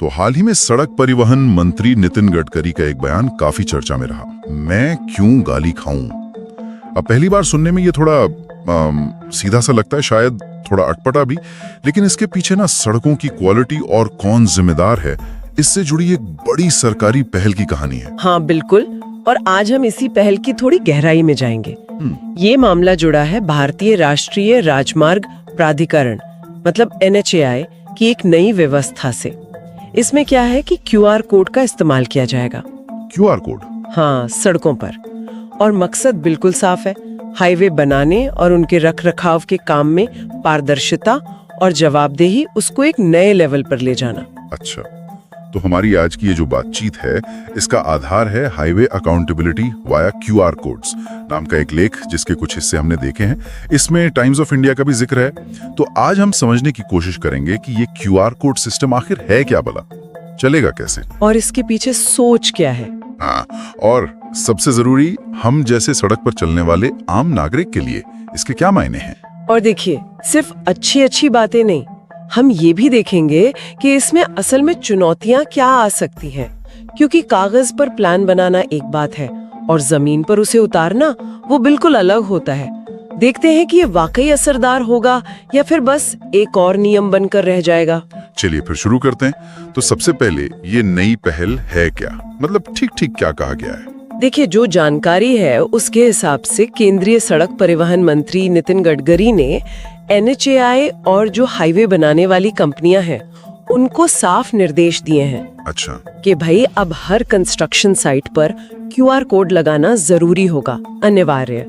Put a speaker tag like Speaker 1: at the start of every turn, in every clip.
Speaker 1: तो हाल ही में सड़क परिवहन मंत्री नितिन गडकरी का एक बयान काफी चर्चा में रहा। मैं क्यों गाली खाऊं। अब पहली बार सुनने में ये थोड़ा सीधा सा लगता है, शायद थोड़ा अटपटा भी, लेकिन इसके पीछे ना सड़कों की क्वालिटी और कौन जिम्मेदार है, इससे जुड़ी एक बड़ी सरकारी पहल की कहानी है।
Speaker 2: हाँ बिल्कुल, और आज हम इसी पहल की थोड़ी गहराई में जाएंगे। ये मामला जुड़ा है भारतीय राष्ट्रीय राजमार्ग प्राधिकरण मतलब NHAI की एक नई व्यवस्था से। इसमें क्या है कि QR कोड का इस्तेमाल किया जाएगा।
Speaker 1: QR code?
Speaker 2: हाँ, सड़कों पर। और मकसद बिल्कुल साफ है, हाईवे बनाने और उनके रखरखाव के काम में पारदर्शिता और जवाबदेही उसको एक नए लेवल पर ले जाना।
Speaker 1: अच्छा, तो हमारी आज की ये जो बातचीत है, इसका आधार है highway accountability via QR codes नाम का एक लेख, जिसके कुछ हिस्से हमने देखे हैं। इसमें टाइम्स ऑफ इंडिया का भी जिक्र है। तो आज हम समझने की कोशिश करेंगे कि ये QR कोड सिस्टम आखिर है क्या, भला चलेगा कैसे,
Speaker 2: और इसके पीछे सोच क्या है।
Speaker 1: हाँ, और सबसे जरूरी, हम जैसे सड़क पर चलने वाले आम नागरिक के लिए इसके क्या मायने हैं।
Speaker 2: और देखिए, सिर्फ अच्छी बातें नहीं, हम ये भी देखेंगे कि इसमें असल में चुनौतियां क्या आ सकती हैं, क्योंकि कागज पर प्लान बनाना एक बात है और जमीन पर उसे उतारना वो बिल्कुल अलग होता है। देखते हैं कि ये वाकई असरदार होगा या फिर बस एक और नियम बनकर रह जाएगा।
Speaker 1: चलिए फिर शुरू करते हैं। तो सबसे पहले, ये नई पहल है क्या, मतलब ठीक क्या कहा गया है।
Speaker 2: देखिए, जो जानकारी है उसके हिसाब से केंद्रीय सड़क परिवहन मंत्री नितिन गडकरी ने NHAI और जो हाईवे बनाने वाली कंपनियां हैं उनको साफ निर्देश दिए हैं।
Speaker 1: अच्छा,
Speaker 2: कि भाई अब हर कंस्ट्रक्शन साइट पर QR कोड लगाना जरूरी होगा, अनिवार्य।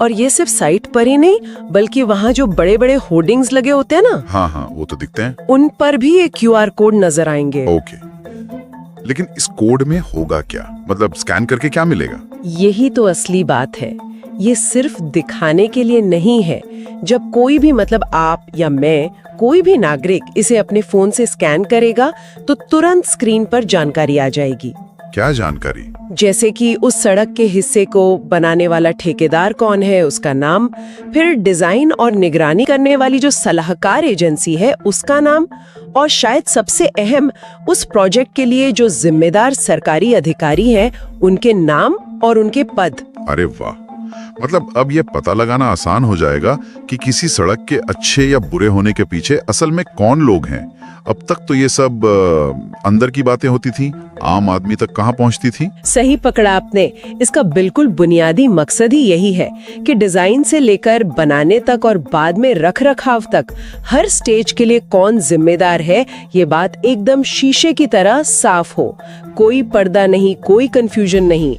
Speaker 2: और ये सिर्फ साइट पर ही नहीं, बल्कि वहाँ जो बड़े बड़े होर्डिंग्स लगे होते हैं ना,
Speaker 1: हाँ, वो तो दिखते हैं,
Speaker 2: उन पर भी ये QR कोड नजर आएंगे।
Speaker 1: ओके, लेकिन इस कोड में होगा क्या, मतलब स्कैन करके क्या मिलेगा।
Speaker 2: यही तो असली बात है। ये सिर्फ दिखाने के लिए नहीं है। जब कोई भी, मतलब आप या मैं, कोई भी नागरिक इसे अपने फोन से स्कैन करेगा तो तुरंत स्क्रीन पर जानकारी आ जाएगी।
Speaker 1: क्या जानकारी?
Speaker 2: जैसे कि उस सड़क के हिस्से को बनाने वाला ठेकेदार कौन है, उसका नाम, फिर डिजाइन और निगरानी करने वाली जो सलाहकार एजेंसी है उसका नाम, और शायद सबसे अहम, उस प्रोजेक्ट के लिए जो जिम्मेदार सरकारी अधिकारी हैं उनके नाम और उनके पद।
Speaker 1: अरे वाह, मतलब अब ये पता लगाना आसान हो जाएगा कि किसी सड़क के अच्छे या बुरे होने के पीछे असल में कौन लोग हैं। अब तक तो ये सब अंदर की बातें होती थी, आम आदमी तक कहाँ पहुँचती थी।
Speaker 2: सही पकड़ा आपने। इसका बिल्कुल बुनियादी मकसद ही यही है कि डिजाइन से लेकर बनाने तक और बाद में रखरखाव तक हर स्टेज के लिए कौन जिम्मेदार है, ये बात एकदम शीशे की तरह साफ हो। कोई पर्दा नहीं, कोई कंफ्यूजन नहीं।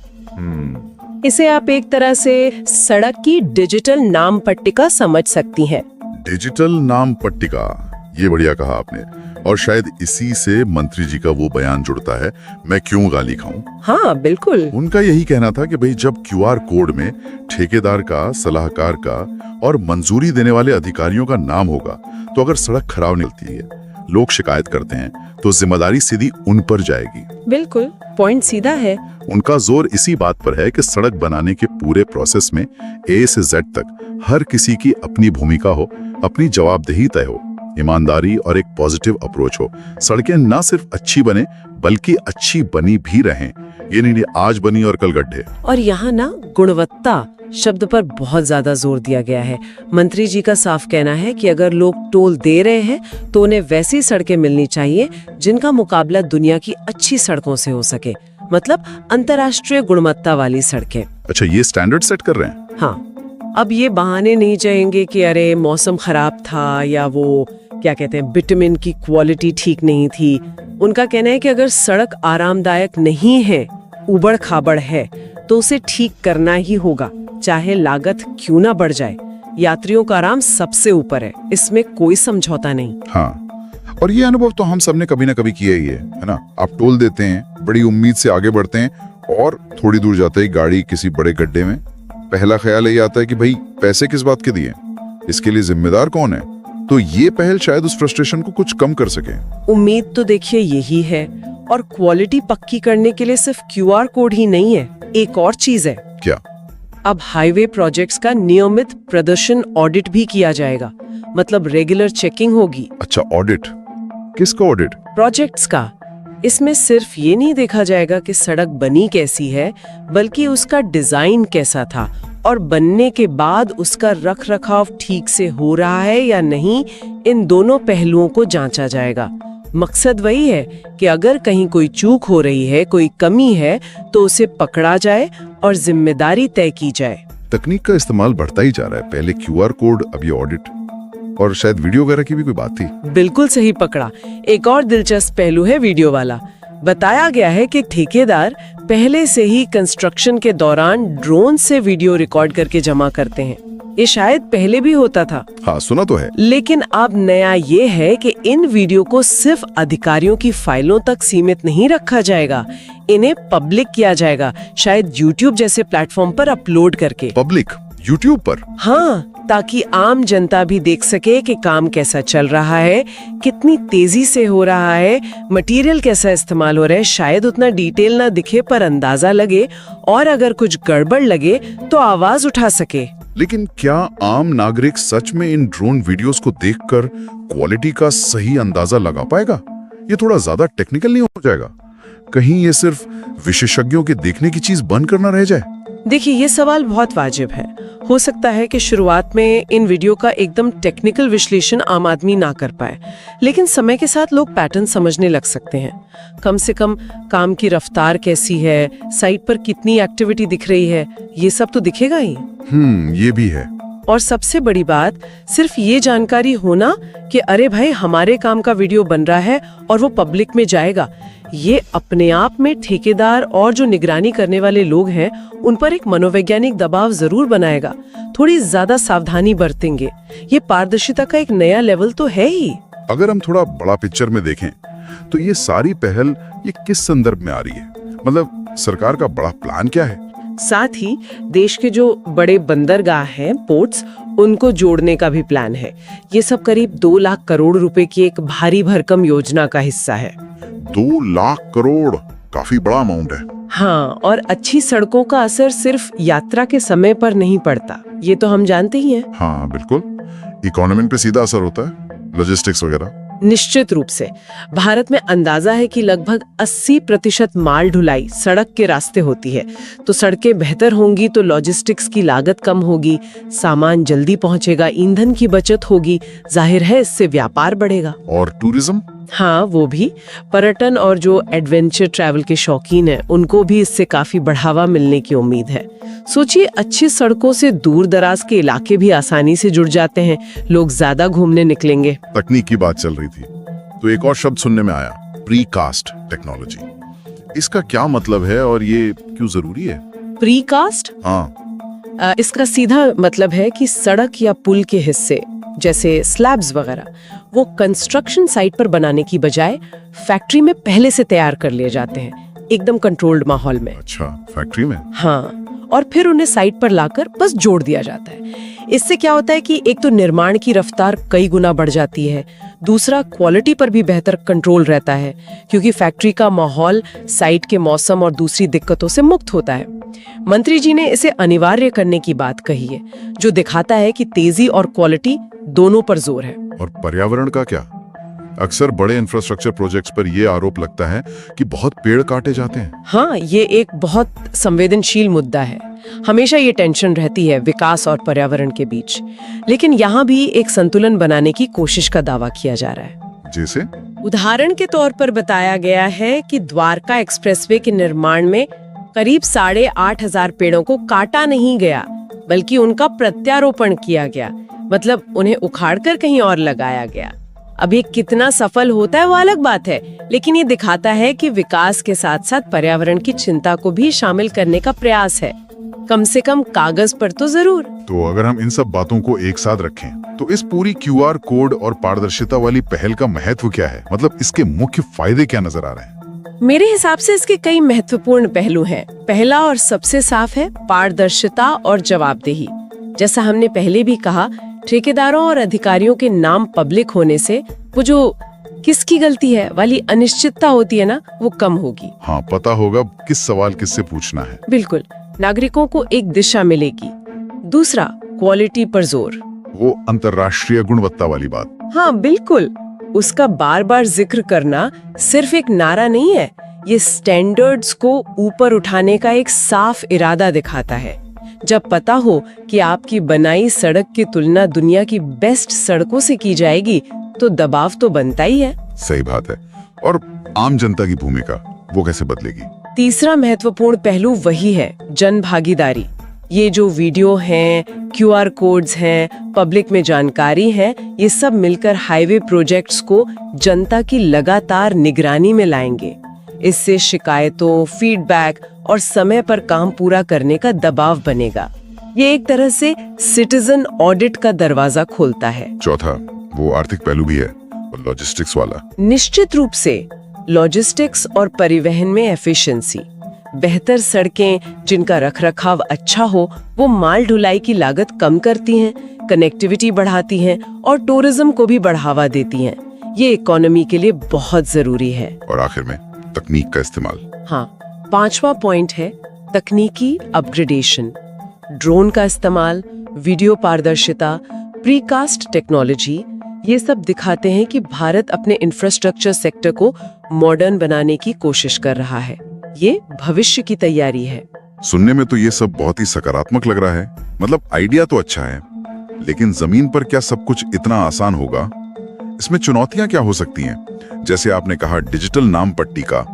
Speaker 2: इसे आप एक तरह से सड़क की डिजिटल नाम पट्टिका समझ सकती हैं।
Speaker 1: डिजिटल नाम पट्टिका, ये बढ़िया कहा आपने। और शायद इसी से मंत्री जी का वो बयान जुड़ता है, मैं क्यों गाली खाऊं।
Speaker 2: हाँ बिल्कुल।
Speaker 1: उनका यही कहना था कि भाई जब QR कोड में ठेकेदार का, सलाहकार का और मंजूरी देने वाले अधिकारियों का नाम होगा, तो अगर सड़क खराब निकलती है, लोग शिकायत करते हैं, तो जिम्मेदारी सीधी उन पर जाएगी।
Speaker 2: बिल्कुल, पॉइंट सीधा है।
Speaker 1: उनका जोर इसी बात पर है कि सड़क बनाने के पूरे प्रोसेस में A से Z तक हर किसी की अपनी भूमिका हो, अपनी जवाबदेही तय हो, ईमानदारी और एक पॉजिटिव अप्रोच हो। सड़कें न सिर्फ अच्छी बने, बल्कि अच्छी बनी भी रहें। ये नहीं आज बनी और कल गड्ढे।
Speaker 2: और यहाँ ना गुणवत्ता शब्द पर बहुत ज्यादा जोर दिया गया है। मंत्री जी का साफ कहना है कि अगर लोग टोल दे रहे हैं तो उन्हें वैसी सड़कें मिलनी चाहिए जिनका मुकाबला दुनिया की अच्छी सड़कों से हो सके, मतलब अंतर्राष्ट्रीय गुणवत्ता वाली सड़कें।
Speaker 1: अच्छा, ये स्टैंडर्ड सेट कर रहे हैं।
Speaker 2: हाँ, अब ये बहाने नहीं चाहेंगे कि अरे मौसम खराब था या वो क्या कहते हैं, बिटुमेन की क्वालिटी ठीक नहीं थी। उनका कहना है कि अगर सड़क आरामदायक नहीं है, उबड़ खाबड़ है, तो उसे ठीक करना ही होगा, चाहे लागत क्यों ना बढ़ जाए। यात्रियों का आराम सबसे ऊपर है, इसमें कोई समझौता नहीं।
Speaker 1: हाँ, और ये अनुभव तो हम सबने कभी ना कभी किया ही है ना। आप टोल देते हैं, बड़ी उम्मीद से आगे बढ़ते हैं, और थोड़ी दूर जाते ही गाड़ी किसी बड़े गड्ढे में। पहला ख्याल यही आता है कि भाई पैसे किस बात के दिए, इसके लिए जिम्मेदार कौन है। तो ये पहल शायद उस फ्रस्ट्रेशन को कुछ कम कर सके।
Speaker 2: उम्मीद तो देखिए यही है, और क्वालिटी पक्की करने के लिए सिर्फ QR कोड ही नहीं है, एक और चीज है।
Speaker 1: क्या?
Speaker 2: अब हाईवे प्रोजेक्ट्स का नियमित प्रदर्शन ऑडिट भी किया जाएगा, मतलब रेगुलर चेकिंग होगी।
Speaker 1: अच्छा, ऑडिट? किसका ऑडिट?
Speaker 2: प्रोजेक्ट्स का। इसमें सिर्फ ये नहीं देखा जाएगा कि सड़क बनी कैसी है, बल्कि उसका डिजाइन कैसा था और बनने के बाद उसका रखरखाव ठीक से हो रहा है या नहीं। इन दोनों पहलुओं को जांचा जाएगा। मकसद वही है कि अगर कहीं कोई चूक हो रही है, कोई कमी है, तो उसे पकड़ा जाए और जिम्मेदारी तय की जाए।
Speaker 1: तकनीक का इस्तेमाल बढ़ता ही जा रहा है। पहले क्यूआर कोड, अब ये ऑडिट और शायद वीडियो वगैरह की भी कोई बात थी।
Speaker 2: बिल्कुल सही पकड़ा। एक और दिलचस्प पहलू है वीडियो वाला। बताया गया है कि ठेकेदार पहले से ही कंस्ट्रक्शन के दौरान ड्रोन से वीडियो रिकॉर्ड करके जमा करते हैं। ये शायद पहले भी होता था।
Speaker 1: हाँ, सुना तो है।
Speaker 2: लेकिन अब नया ये है कि इन वीडियो को सिर्फ अधिकारियों की फाइलों तक सीमित नहीं रखा जाएगा, इन्हें पब्लिक किया जाएगा, शायद YouTube जैसे प्लेटफॉर्म पर अपलोड करके।
Speaker 1: पब्लिक YouTube पर?
Speaker 2: हाँ, ताकि आम जनता भी देख सके कि काम कैसा चल रहा है, कितनी तेजी से हो रहा है, मटेरियल कैसा इस्तेमाल हो रहा है। शायद उतना डिटेल ना दिखे पर अंदाजा लगे, और अगर कुछ गड़बड़ लगे तो आवाज उठा सके।
Speaker 1: लेकिन क्या आम नागरिक सच में इन ड्रोन वीडियोस को देखकर क्वालिटी का सही अंदाजा लगा पाएगा? ये थोड़ा ज्यादा टेक्निकल नहीं हो जाएगा? कहीं ये सिर्फ विशेषज्ञों के देखने की चीज बनकर ना रह जाए?
Speaker 2: देखिए, ये सवाल बहुत वाजिब है। हो सकता है कि शुरुआत में इन वीडियो का एकदम टेक्निकल विश्लेषण आम आदमी ना कर पाए, लेकिन समय के साथ लोग पैटर्न समझने लग सकते हैं। कम से कम काम की रफ्तार कैसी है, साइट पर कितनी एक्टिविटी दिख रही है, ये सब तो दिखेगा ही।
Speaker 1: ये भी है।
Speaker 2: और सबसे बड़ी बात सिर्फ ये जानकारी होना कि अरे भाई हमारे काम का वीडियो बन रहा है और वो पब्लिक में जाएगा, ये अपने आप में ठेकेदार और जो निगरानी करने वाले लोग हैं उन पर एक मनोवैज्ञानिक दबाव जरूर बनाएगा। थोड़ी ज्यादा सावधानी बरतेंगे। ये पारदर्शिता का एक नया लेवल तो है ही।
Speaker 1: अगर हम थोड़ा बड़ा पिक्चर में देखें तो ये सारी पहल ये किस संदर्भ में आ रही है? मतलब सरकार का बड़ा प्लान क्या है?
Speaker 2: साथ ही देश के जो बड़े बंदरगाह हैं, पोर्ट्स, उनको जोड़ने का भी प्लान है। ये सब करीब 2 लाख करोड़ रुपए की एक भारी भरकम योजना का हिस्सा है।
Speaker 1: 2 लाख करोड़ काफी बड़ा अमाउंट है।
Speaker 2: हाँ, और अच्छी सड़कों का असर सिर्फ यात्रा के समय पर नहीं पड़ता, ये तो हम जानते ही हैं।
Speaker 1: हाँ बिल्कुल, इकोनॉमी पे सीधा असर होता है, लॉजिस्टिक्स वगैरह।
Speaker 2: निश्चित रूप से। भारत में अंदाजा है कि लगभग 80% माल ढुलाई सड़क के रास्ते होती है। तो सड़कें बेहतर होंगी तो लॉजिस्टिक्स की लागत कम होगी, सामान जल्दी पहुंचेगा, ईंधन की बचत होगी, जाहिर है इससे व्यापार बढ़ेगा।
Speaker 1: और टूरिज्म?
Speaker 2: हाँ, वो भी। पर्यटन और जो एडवेंचर ट्रैवल के शौकीन हैं, उनको भी इससे काफी बढ़ावा मिलने की उम्मीद है। सोचिए, अच्छी सड़कों से दूर दराज के इलाके भी आसानी से जुड़ जाते हैं, लोग ज्यादा घूमने निकलेंगे।
Speaker 1: तकनीक की बात चल रही थी तो एक और शब्द सुनने में आया, प्रीकास्ट टेक्नोलॉजी। इसका क्या मतलब है और ये क्यों जरूरी है?
Speaker 2: प्रीकास्ट?
Speaker 1: हाँ,
Speaker 2: इसका सीधा मतलब है कि सड़क या पुल के हिस्से जैसे स्लैब्स वगैरह वो कंस्ट्रक्शन साइट पर बनाने की बजाय फैक्ट्री में पहले से तैयार कर लिए जाते हैं, एकदम कंट्रोल्ड माहौल में।
Speaker 1: अच्छा, फैक्ट्री में?
Speaker 2: हाँ, और फिर उन्हें साइट पर लाकर बस जोड़ दिया जाता है। इससे क्या होता है कि एक तो निर्माण की रफ्तार कई गुना बढ़ जाती है, दूसरा क्वालिटी पर भी बेहतर कंट्रोल रहता है, क्योंकि फैक्ट्री का माहौल साइट के मौसम और दूसरी दिक्कतों से मुक्त होता है। मंत्री जी ने इसे अनिवार्य करने की बात कही है, जो दिखाता है कि तेजी और क्वालिटी दोनों पर जोर है।
Speaker 1: और पर्यावरण का क्या? अक्सर बड़े इंफ्रास्ट्रक्चर प्रोजेक्ट्स पर यह आरोप लगता है कि बहुत पेड़ काटे जाते हैं।
Speaker 2: हाँ, ये एक बहुत संवेदनशील मुद्दा है। हमेशा ये टेंशन रहती है विकास और पर्यावरण के बीच, लेकिन यहाँ भी एक संतुलन बनाने की कोशिश का दावा किया जा रहा है।
Speaker 1: जैसे
Speaker 2: उदाहरण के तौर पर बताया गया है कि द्वारका एक्सप्रेसवे के निर्माण में करीब 8,500 पेड़ों को काटा नहीं गया, बल्कि उनका प्रत्यारोपण किया गया, मतलब उन्हें उखाड़कर कहीं और लगाया गया। अब ये कितना सफल होता है वो अलग बात है, लेकिन ये दिखाता है कि विकास के साथ साथ पर्यावरण की चिंता को भी शामिल करने का प्रयास है, कम से कम कागज पर तो जरूर।
Speaker 1: तो अगर हम इन सब बातों को एक साथ रखें तो इस पूरी क्यूआर कोड और पारदर्शिता वाली पहल का महत्व क्या है? मतलब इसके मुख्य फायदे क्या नजर आ रहे हैं?
Speaker 2: मेरे हिसाब से इसके कई महत्वपूर्ण पहलू हैं। पहला और सबसे साफ है पारदर्शिता और जवाबदेही। जैसा हमने पहले भी कहा, ठेकेदारों और अधिकारियों के नाम पब्लिक होने से वो जो किसकी गलती है वाली अनिश्चितता होती है ना, वो कम होगी।
Speaker 1: हाँ, पता होगा किस सवाल किससे पूछना है।
Speaker 2: बिल्कुल, नागरिकों को एक दिशा मिलेगी। दूसरा, क्वालिटी पर जोर।
Speaker 1: वो अंतर्राष्ट्रीय गुणवत्ता वाली बात।
Speaker 2: हाँ बिल्कुल, उसका बार बार जिक्र करना सिर्फ एक नारा नहीं है, ये स्टैंडर्ड्स को ऊपर उठाने का एक साफ इरादा दिखाता है। जब पता हो कि आपकी बनाई सड़क की तुलना दुनिया की बेस्ट सड़कों से की जाएगी तो दबाव तो बनता ही है।
Speaker 1: सही बात है। और आम जनता की भूमिका वो कैसे बदलेगी?
Speaker 2: तीसरा महत्वपूर्ण पहलू वही है, जन भागीदारी। ये जो वीडियो हैं, QR कोड्स हैं, पब्लिक में जानकारी है, ये सब मिलकर हाईवे प्रोजेक्ट्स को जनता की लगातार निगरानी में लाएंगे। इससे शिकायतों, फीडबैक और समय पर काम पूरा करने का दबाव बनेगा। ये एक तरह से सिटीजन ऑडिट का दरवाजा खोलता है।
Speaker 1: चौथा, वो आर्थिक पहलू भी है और लॉजिस्टिक्स वाला।
Speaker 2: निश्चित रूप से लॉजिस्टिक्स और परिवहन में एफिशिएंसी। बेहतर सड़कें जिनका रखरखाव अच्छा हो, वो माल ढुलाई की लागत कम करती हैं, कनेक्टिविटी बढ़ाती हैं और टूरिज्म को भी बढ़ावा देती हैं। ये इकोनॉमी के लिए बहुत जरूरी है।
Speaker 1: और आखिर में तकनीक का इस्तेमाल।
Speaker 2: हाँ, पांचवा पॉइंट है तकनीकी अपग्रेडेशन। ड्रोन का इस्तेमाल, वीडियो पारदर्शिता, प्रीकास्ट टेक्नोलॉजी, ये सब दिखाते हैं कि भारत अपने इंफ्रास्ट्रक्चर सेक्टर को मॉडर्न बनाने की कोशिश कर रहा है। ये भविष्य की तैयारी है।
Speaker 1: सुनने में तो ये सब बहुत ही सकारात्मक लग रहा है। मतलब आइडिया तो अच्छा है, लेकिन जमीन पर क्या सब कुछ इतना आसान होगा? इसमें चुनौतियां क्या हो सकती हैं? जैसे आपने कहा डिजिटल नाम पट्टी का,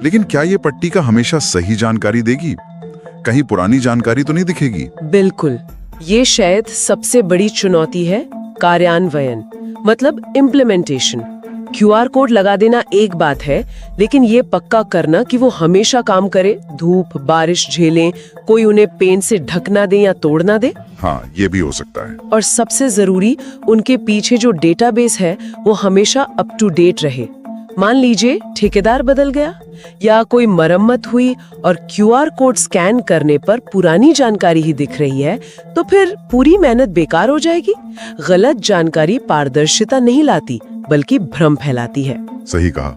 Speaker 1: लेकिन क्या ये पट्टी का हमेशा सही जानकारी देगी? कहीं पुरानी जानकारी तो नहीं दिखेगी?
Speaker 2: बिल्कुल, ये शायद सबसे बड़ी चुनौती है, कार्यान्वयन, मतलब इम्प्लीमेंटेशन। QR कोड लगा देना एक बात है, लेकिन ये पक्का करना कि वो हमेशा काम करे, धूप बारिश झेलें, कोई उन्हें पेन से ढक ना दे या तोड़ ना दे।
Speaker 1: हाँ, ये भी हो सकता है।
Speaker 2: और सबसे जरूरी, उनके पीछे जो डेटाबेस है वो हमेशा अप टू डेट रहे। मान लीजिए ठेकेदार बदल गया या कोई मरम्मत हुई और QR कोड स्कैन करने पर पुरानी जानकारी ही दिख रही है, तो फिर पूरी मेहनत बेकार हो जाएगी। गलत जानकारी पारदर्शिता नहीं लाती, बल्कि भ्रम फैलाती है।
Speaker 1: सही कहा।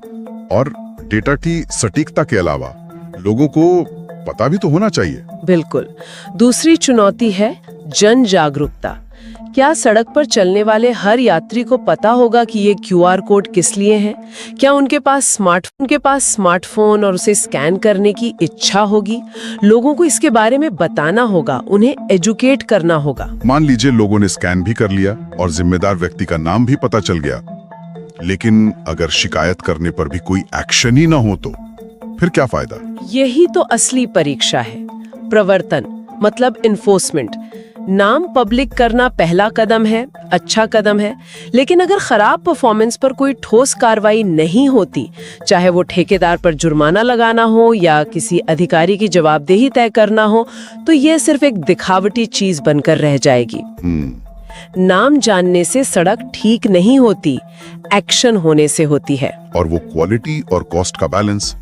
Speaker 1: और डेटा की सटीकता के अलावा लोगों को पता भी तो होना चाहिए।
Speaker 2: बिल्कुल। दूसरी चुनौती है जन जागरूकता। क्या सड़क पर चलने वाले हर यात्री को पता होगा कि ये QR कोड किस लिए है? क्या उनके पास स्मार्टफोन और उसे स्कैन करने की इच्छा होगी? लोगों को इसके बारे में बताना होगा, उन्हें एजुकेट करना होगा।
Speaker 1: मान लीजिए लोगों ने स्कैन भी कर लिया और जिम्मेदार व्यक्ति का नाम भी पता चल गया, लेकिन अगर शिकायत करने पर भी कोई एक्शन ही ना हो तो फिर क्या फायदा?
Speaker 2: यही तो असली परीक्षा है। प्रवर्तन मतलब इन्फोर्समेंट। नाम पब्लिक करना पहला कदम है, अच्छा कदम है, लेकिन अगर खराब परफॉर्मेंस पर कोई ठोस कार्रवाई नहीं होती, चाहे वो ठेकेदार पर जुर्माना लगाना हो या किसी अधिकारी की जवाबदेही तय करना हो, तो ये सिर्फ एक दिखावटी चीज बनकर रह जाएगी। नाम जानने से सड़क ठीक नहीं होती, एक्शन होने से होती है।
Speaker 1: और वो क्वालिटी और कॉस्ट का बैलेंस,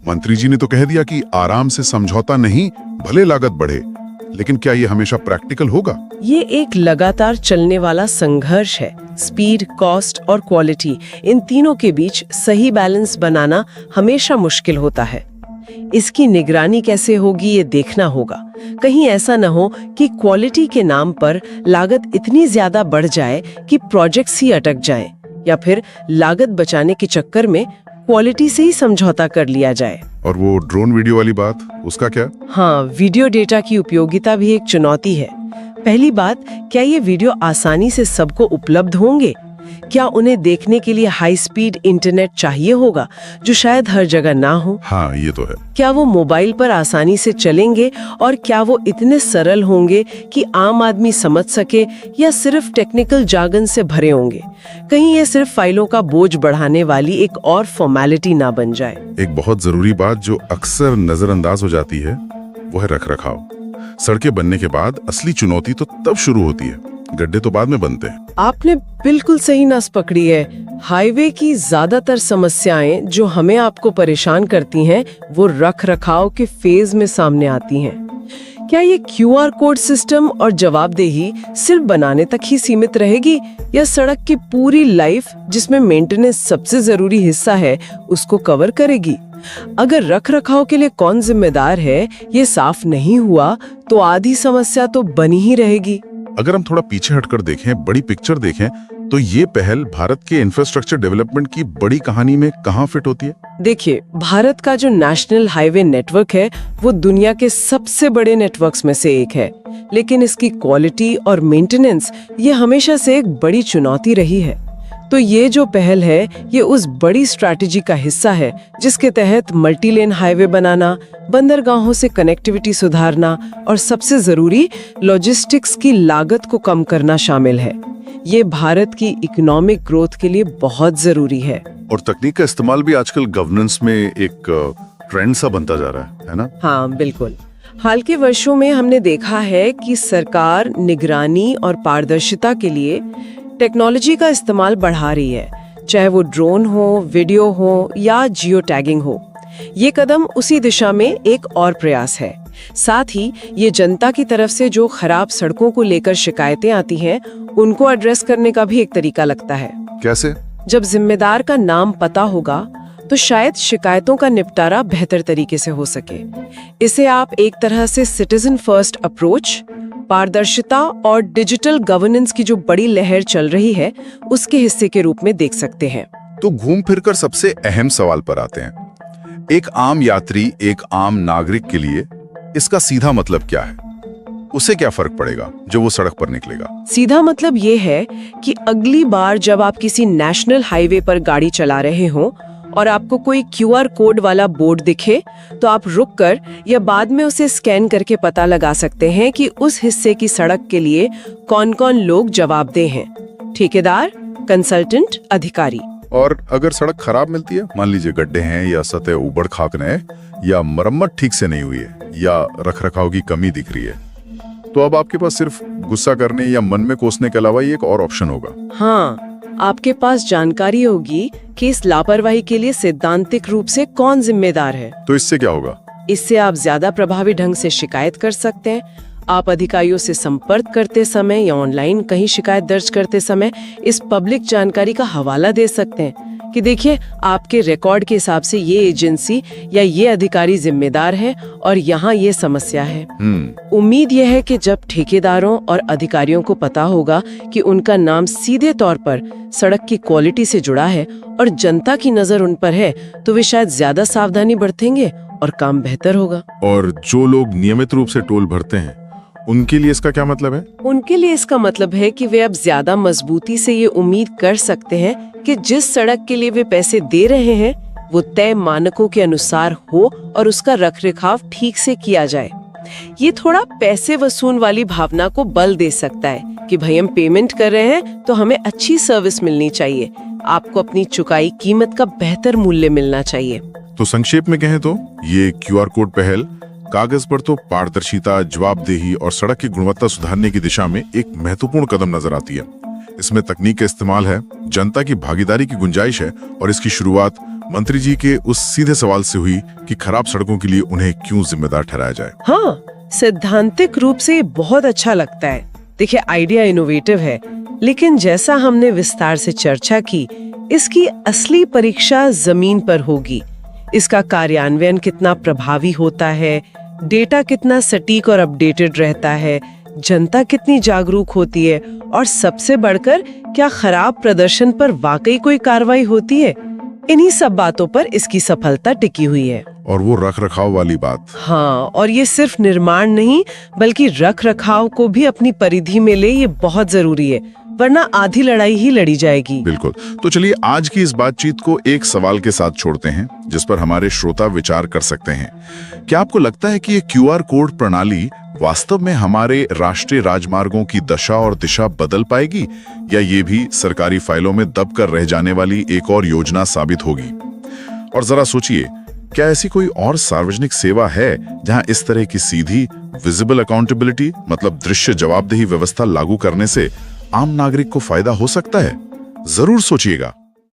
Speaker 1: मंत्री जी ने तो कह दिया कि आराम से समझौता नहीं, भले लागत बढ़े, लेकिन क्या ये हमेशा प्रैक्टिकल होगा? ये
Speaker 2: एक लगातार चलने वाला संघर्ष है। स्पीड, कॉस्ट और क्वालिटी, इन तीनों के बीच सही बैलेंस बनाना हमेशा मुश्किल होता है। इसकी निगरानी कैसे होगी ये देखना होगा। कहीं ऐसा न हो कि क्वालिटी के नाम पर लागत इतनी ज्यादा बढ़ जाए कि प्रोजेक्ट्स ही अटक जाएं, या फिर लागत बचाने के चक्कर में क्वालिटी से ही समझौता कर लिया जाए।
Speaker 1: और वो ड्रोन वीडियो वाली बात, उसका क्या?
Speaker 2: हाँ, वीडियो डेटा की उपयोगिता भी एक चुनौती है। पहली बात, क्या ये वीडियो आसानी से सबको उपलब्ध होंगे? क्या उन्हें देखने के लिए हाई स्पीड इंटरनेट चाहिए होगा, जो शायद हर जगह ना हो?
Speaker 1: हाँ, ये तो है।
Speaker 2: क्या वो मोबाइल पर आसानी से चलेंगे और क्या वो इतने सरल होंगे कि आम आदमी समझ सके, या सिर्फ टेक्निकल जार्गन से भरे होंगे? कहीं ये सिर्फ फाइलों का बोझ बढ़ाने वाली एक और फॉर्मेलिटी ना बन जाए।
Speaker 1: एक बहुत जरूरी बात जो अक्सर नजरअंदाज हो जाती है, वो है रखरखाव। सड़कें बनने के बाद असली चुनौती तो तब शुरू होती है, गड्ढे तो बाद में बनते हैं।
Speaker 2: आपने बिल्कुल सही नस पकड़ी है। हाईवे की ज्यादातर समस्याएं जो हमें आपको परेशान करती हैं, वो रख रखाव के फेज में सामने आती हैं। क्या ये QR कोड सिस्टम और जवाबदेही सिर्फ बनाने तक ही सीमित रहेगी, या सड़क की पूरी लाइफ, जिसमें मेंटेनेंस सबसे जरूरी हिस्सा है, उसको कवर करेगी? अगर रख रखाव के लिए कौन जिम्मेदार है ये साफ नहीं हुआ, तो आधी समस्या तो बनी ही रहेगी।
Speaker 1: अगर हम थोड़ा पीछे हटकर देखें, बड़ी पिक्चर देखें, तो ये पहल भारत के इंफ्रास्ट्रक्चर डेवलपमेंट की बड़ी कहानी में कहाँ फिट होती है?
Speaker 2: देखिए, भारत का जो नेशनल हाईवे नेटवर्क है वो दुनिया के सबसे बड़े नेटवर्क्स में से एक है, लेकिन इसकी क्वालिटी और मेंटेनेंस ये हमेशा से एक बड़ी चुनौती रही है। तो ये जो पहल है ये उस बड़ी स्ट्रैटेजी का हिस्सा है जिसके तहत मल्टी लेन हाईवे बनाना, बंदरगाहों से कनेक्टिविटी सुधारना और सबसे जरूरी लॉजिस्टिक्स की लागत को कम करना शामिल है। ये भारत की इकोनॉमिक ग्रोथ के लिए बहुत जरूरी है।
Speaker 1: और तकनीक का इस्तेमाल भी आजकल गवर्नेंस में एक ट्रेंड सा बनता जा रहा है ना?
Speaker 2: हाँ बिल्कुल। हाल के वर्षों में हमने देखा है कि सरकार निगरानी और पारदर्शिता के लिए टेक्नोलॉजी का इस्तेमाल बढ़ा रही है, चाहे वो ड्रोन हो, वीडियो हो या जियो टैगिंग हो। ये कदम उसी दिशा में एक और प्रयास है। साथ ही ये जनता की तरफ से जो खराब सड़कों को लेकर शिकायतें आती हैं, उनको एड्रेस करने का भी एक तरीका लगता है।
Speaker 1: कैसे?
Speaker 2: जब जिम्मेदार का नाम पता होगा तो शायद शिकायतों का निपटारा बेहतर तरीके से हो सके। इसे आप एक तरह से सिटीजन फर्स्ट अप्रोच, पारदर्शिता और डिजिटल गवर्नेंस की जो बड़ी लहर चल रही है उसके हिस्से के रूप में देख सकते हैं।
Speaker 1: तो घूम फिरकर सबसे अहम सवाल पर आते हैं। एक आम यात्री, एक आम नागरिक के लिए इसका सीधा मतलब क्या है? उसे क्या फर्क पड़ेगा जब वो सड़क पर निकलेगा?
Speaker 2: सीधा मतलब ये है कि अगली बार जब आप किसी नेशनल हाईवे पर गाड़ी चला रहे हो और आपको कोई QR कोड वाला बोर्ड दिखे, तो आप रुककर या बाद में उसे स्कैन करके पता लगा सकते हैं कि उस हिस्से की सड़क के लिए कौन-कौन लोग जवाबदेह हैं। ठेकेदार, कंसल्टेंट, अधिकारी।
Speaker 1: और अगर सड़क खराब मिलती है, मान लीजिए गड्ढे हैं या सतह उबड़ खाक है या मरम्मत ठीक से नहीं हुई है या रखरखाव की कमी दिख रही है, तो अब आपके पास सिर्फ गुस्सा करने या मन में कोसने के अलावा ये एक और ऑप्शन होगा।
Speaker 2: हाँ, आपके पास जानकारी होगी कि इस लापरवाही के लिए सैद्धांतिक रूप से कौन जिम्मेदार है।
Speaker 1: तो इससे क्या होगा?
Speaker 2: इससे आप ज्यादा प्रभावी ढंग से शिकायत कर सकते हैं। आप अधिकारियों से संपर्क करते समय या ऑनलाइन कहीं शिकायत दर्ज करते समय इस पब्लिक जानकारी का हवाला दे सकते हैं कि देखिए, आपके रिकॉर्ड के हिसाब से ये एजेंसी या ये अधिकारी जिम्मेदार है और यहाँ ये समस्या है। उम्मीद यह है कि जब ठेकेदारों और अधिकारियों को पता होगा कि उनका नाम सीधे तौर पर सड़क की क्वालिटी से जुड़ा है और जनता की नजर उन पर है, तो वे शायद ज्यादा सावधानी बरतेंगे और काम बेहतर होगा।
Speaker 1: और जो लोग नियमित रूप से टोल भरते हैं, उनके लिए इसका क्या मतलब है?
Speaker 2: उनके लिए इसका मतलब है कि वे अब ज्यादा मजबूती से ये उम्मीद कर सकते हैं कि जिस सड़क के लिए वे पैसे दे रहे हैं वो तय मानकों के अनुसार हो और उसका रखरखाव ठीक से किया जाए। ये थोड़ा पैसे वसूल वाली भावना को बल दे सकता है कि भाई हम पेमेंट कर रहे हैं तो हमें अच्छी सर्विस मिलनी चाहिए, आपको अपनी चुकाई कीमत का बेहतर मूल्य मिलना चाहिए।
Speaker 1: तो संक्षेप में कहें तो ये QR कोड पहल कागज पर तो पारदर्शिता, जवाबदेही और सड़क की गुणवत्ता सुधारने की दिशा में एक महत्वपूर्ण कदम नजर आती है। इसमें तकनीक का इस्तेमाल है, जनता की भागीदारी की गुंजाइश है और इसकी शुरुआत मंत्री जी के उस सीधे सवाल से हुई कि खराब सड़कों के लिए उन्हें क्यों जिम्मेदार ठहराया जाए।
Speaker 2: हाँ, सैद्धांतिक रूप से बहुत अच्छा लगता है। देखिए, आइडिया इनोवेटिव है, लेकिन जैसा हमने विस्तार से चर्चा की, इसकी असली परीक्षा जमीन पर होगी। इसका कार्यान्वयन कितना प्रभावी होता है, डेटा कितना सटीक और अपडेटेड रहता है, जनता कितनी जागरूक होती है और सबसे बढ़कर क्या खराब प्रदर्शन पर वाकई कोई कार्रवाई होती है, इन्हीं सब बातों पर इसकी सफलता टिकी हुई है।
Speaker 1: और वो रखरखाव वाली बात।
Speaker 2: हाँ, और ये सिर्फ निर्माण नहीं बल्कि रखरखाव को भी अपनी परिधि में ले, ये बहुत जरूरी है, वरना आधी लड़ाई ही लड़ी जाएगी।
Speaker 1: बिल्कुल। तो चलिए आज की इस बातचीत को एक सवाल के साथ छोड़ते हैं जिस पर हमारे श्रोता विचार कर सकते हैं। क्या आपको लगता है कि ये QR कोड प्रणाली वास्तव में हमारे राष्ट्रीय राजमार्गों की दशा और दिशा बदल पाएगी, या ये भी सरकारी फाइलों में दब कर रह जाने वाली एक और योजना साबित होगी? और जरा सोचिए, क्या ऐसी कोई और सार्वजनिक सेवा है जहां इस तरह की सीधी विजिबल अकाउंटेबिलिटी, मतलब दृश्य जवाबदेही व्यवस्था लागू करने से आम नागरिक को फायदा हो सकता है? जरूर सोचिएगा।